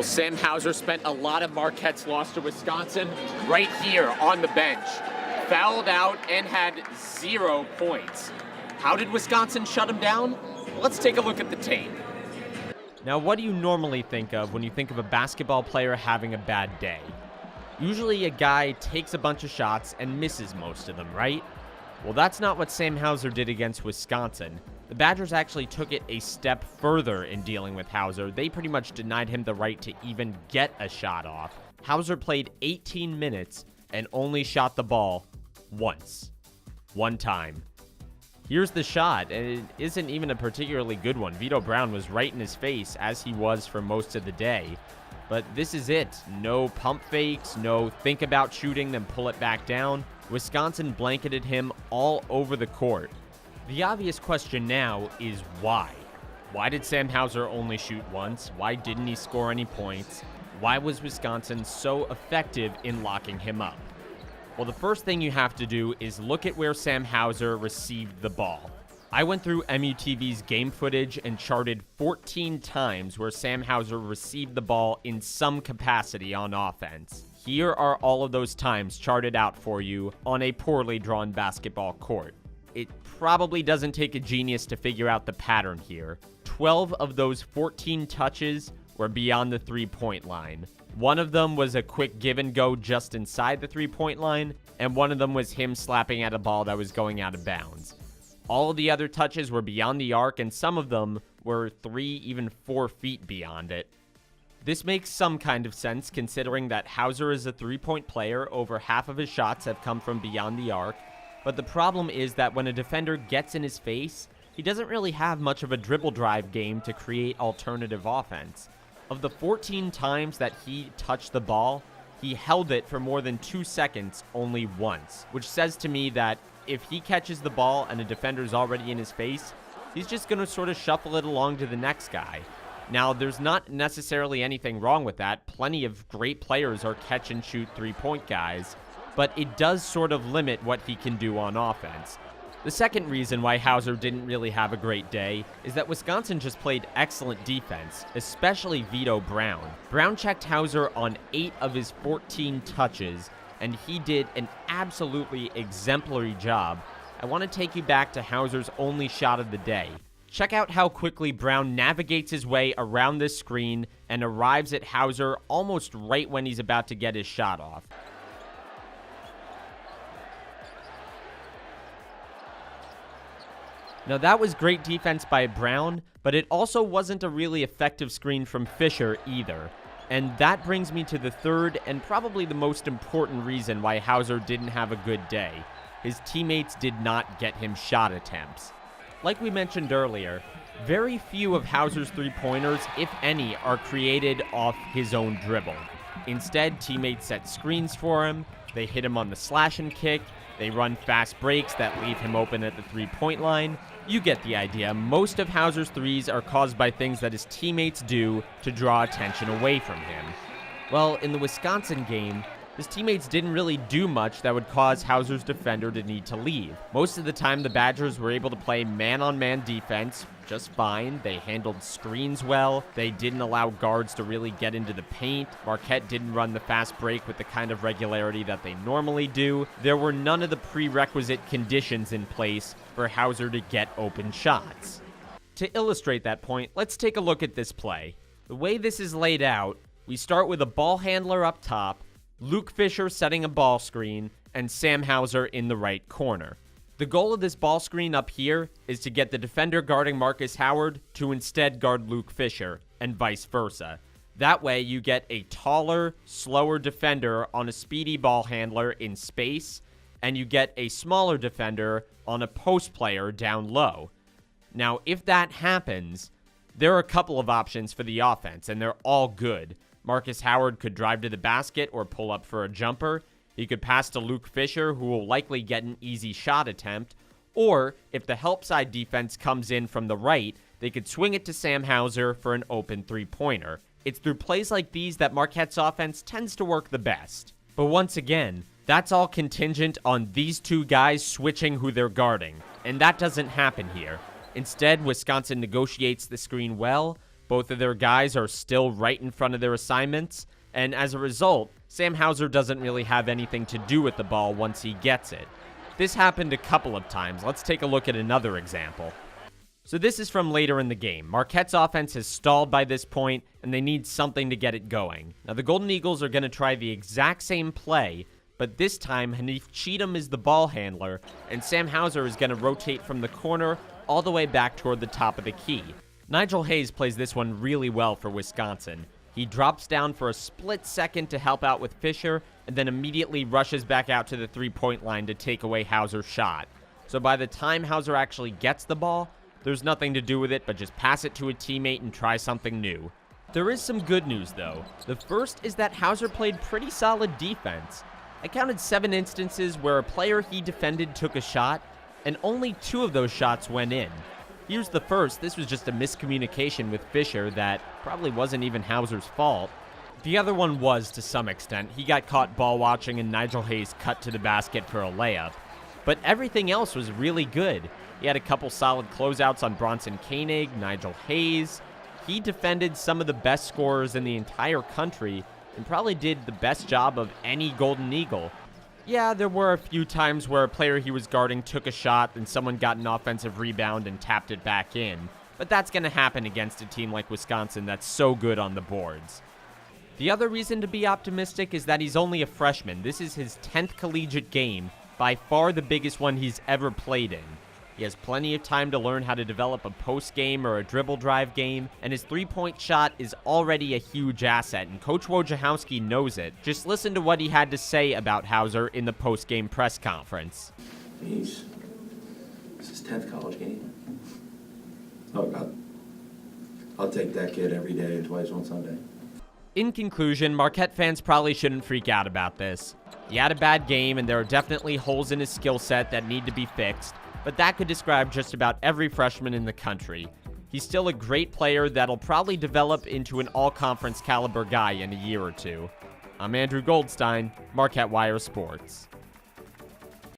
Well, Sam Hauser spent a lot of Marquette's loss to Wisconsin right here on the bench. Fouled out and had 0 points. How did Wisconsin shut him down? Let's take a look at the tape. Now, what do you normally think of when you think of a basketball player having a bad day? Usually a guy takes a bunch of shots and misses most of them, right? Well, that's not what Sam Hauser did against Wisconsin. The Badgers actually took it a step further in dealing with Hauser. They pretty much denied him the right to even get a shot off. Hauser played 18 minutes and only shot the ball once. One time. Here's the shot, and it isn't even a particularly good one. Vito Brown was right in his face, as he was for most of the day. But this is it. No pump fakes, no think about shooting, then pull it back down. Wisconsin blanketed him all over the court. The obvious question now is why? Why did Sam Hauser only shoot once? Why didn't he score any points? Why was Wisconsin so effective in locking him up? Well, the first thing you have to do is look at where Sam Hauser received the ball. I went through MUTV's game footage and charted 14 times where Sam Hauser received the ball in some capacity on offense. Here are all of those times charted out for you on a poorly drawn basketball court. It probably doesn't take a genius to figure out the pattern here. 12 of those 14 touches were beyond the three-point line. One of them was a quick give and go just inside the three-point line, and one of them was him slapping at a ball that was going out of bounds. All of the other touches were beyond the arc, and some of them were 3, even 4 feet beyond it. This makes some kind of sense considering that Hauser is a three-point player. Over half of his shots have come from beyond the arc, but the problem is that when a defender gets in his face, he doesn't really have much of a dribble drive game to create alternative offense. Of the 14 times that he touched the ball, he held it for more than 2 seconds only once, which says to me that if he catches the ball and a defender's already in his face, he's just going to sort of shuffle it along to the next guy. Now, there's not necessarily anything wrong with that. Plenty of great players are catch-and-shoot three-point guys, but it does sort of limit what he can do on offense. The second reason why Hauser didn't really have a great day is that Wisconsin just played excellent defense, especially Vito Brown. Brown checked Hauser on 8 of his 14 touches, and he did an absolutely exemplary job. I want to take you back to Hauser's only shot of the day. Check out how quickly Brown navigates his way around this screen and arrives at Hauser almost right when he's about to get his shot off. Now, that was great defense by Brown, but it also wasn't a really effective screen from Fisher either. And that brings me to the third and probably the most important reason why Hauser didn't have a good day. His teammates did not get him shot attempts. Like we mentioned earlier, very few of Hauser's three-pointers, if any, are created off his own dribble. Instead, teammates set screens for him, they hit him on the slash and kick, they run fast breaks that leave him open at the three-point line. You get the idea. Most of Hauser's threes are caused by things that his teammates do to draw attention away from him. Well, in the Wisconsin game, his teammates didn't really do much that would cause Hauser's defender to need to leave. Most of the time, the Badgers were able to play man-on-man defense just fine. They handled screens well. They didn't allow guards to really get into the paint. Marquette didn't run the fast break with the kind of regularity that they normally do. There were none of the prerequisite conditions in place for Hauser to get open shots. To illustrate that point, let's take a look at this play. The way this is laid out, we start with a ball handler up top, Luke Fisher setting a ball screen, and Sam Hauser in the right corner. The goal of this ball screen up here is to get the defender guarding Marcus Howard to instead guard Luke Fisher, and vice versa. That way, you get a taller, slower defender on a speedy ball handler in space, and you get a smaller defender on a post player down low. Now, if that happens, there are a couple of options for the offense, and they're all good. Marcus Howard could drive to the basket or pull up for a jumper. He could pass to Luke Fisher, who will likely get an easy shot attempt. Or, if the help side defense comes in from the right, they could swing it to Sam Hauser for an open three-pointer. It's through plays like these that Marquette's offense tends to work the best. But once again, that's all contingent on these two guys switching who they're guarding. And that doesn't happen here. Instead, Wisconsin negotiates the screen well, Both of their guys are still right in front of their assignments, and as a result, Sam Hauser doesn't really have anything to do with the ball once he gets it. This happened a couple of times. Let's take a look at another example. So this is from later in the game. Marquette's offense has stalled by this point, and they need something to get it going. Now, the Golden Eagles are going to try the exact same play, but this time, Hanif Cheatham is the ball handler, and Sam Hauser is going to rotate from the corner all the way back toward the top of the key. Nigel Hayes plays this one really well for Wisconsin. He drops down for a split second to help out with Fisher, and then immediately rushes back out to the three-point line to take away Hauser's shot. So by the time Hauser actually gets the ball, there's nothing to do with it but just pass it to a teammate and try something new. There is some good news, though. The first is that Hauser played pretty solid defense. I counted 7 instances where a player he defended took a shot, and only 2 of those shots went in. Here's the first. This was just a miscommunication with Fisher that probably wasn't even Hauser's fault. The other one was, to some extent. He got caught ball watching and Nigel Hayes cut to the basket for a layup. But everything else was really good. He had a couple solid closeouts on Bronson Koenig, Nigel Hayes. He defended some of the best scorers in the entire country and probably did the best job of any Golden Eagle. Yeah, there were a few times where a player he was guarding took a shot and someone got an offensive rebound and tapped it back in. But that's going to happen against a team like Wisconsin that's so good on the boards. The other reason to be optimistic is that he's only a freshman. This is his 10th collegiate game, by far the biggest one he's ever played in. He has plenty of time to learn how to develop a post game or a dribble drive game, and his three-point shot is already a huge asset, and Coach Wojciechowski knows it. Just listen to what he had to say about Hauser in the post-game press conference. It's his 10th college game. Look, I'll take that kid every day and twice on Sunday. In conclusion, Marquette fans probably shouldn't freak out about this. He had a bad game, and there are definitely holes in his skill set that need to be fixed, but that could describe just about every freshman in the country. He's still a great player that'll probably develop into an all-conference caliber guy in a year or two. I'm Andrew Goldstein, Marquette Wire Sports.